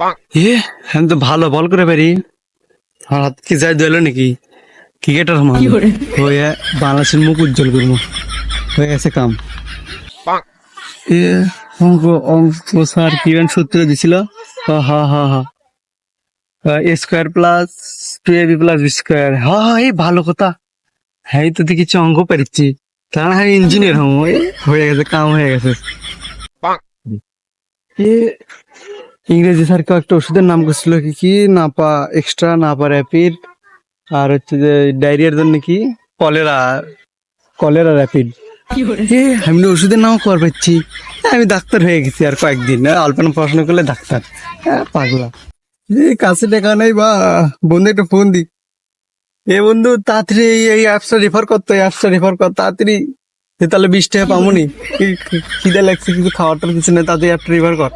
আমি তো ভালো বল করে পারি। আমার হাত কি যাই দিল নাকি? ক্রিকেটার হয়ে বাংলাদেশের মুখ উজ্জ্বল করবো, হয়ে গেছে কাম। এ অঙ্ক অঙ্ক স্যার কি সূত্র দিছিল? হা হা হা এ square plus two A B plus B square. হ্যাঁ এই ভালো কথা। হ্যাঁ এই তো দেখছি অঙ্ক পারিচ্ছি, তার হ্যাঁ ইঞ্জিনিয়ার হম। হয়ে গেছে কাম, হয়ে গেছে। এ ইংরেজি স্যার কয়েকটা ওষুধের নাম করছিল, কি কি নাপা এক্সট্রা, নাপা র্যাপিড, আর হচ্ছে যে ডায়রিয়ার জন্য কি কলেরা, কলেরা র্যাপিড। আমি না ওষুধের নাম কর পাচ্ছি। আমি ডাক্তার হয়ে গেছি আর কয়েকদিন, অল্প না পড়াশোনা করলে ডাক্তার। পাগলা কাছে দেখা নাই বা বন্ধু একটা ফোন দি। এ বন্ধু তাড়াতাড়ি এই অ্যাপসটা রেফার করতো, এই অ্যাপসটা রেফার কর তাড়াতাড়ি। তাহলে 20 টাকা পামুনি। খিদে লাগছে, কিছু খাওয়ার টার কিছু নেই, তাড়াতাড়ি অ্যাপটা রেফার কর।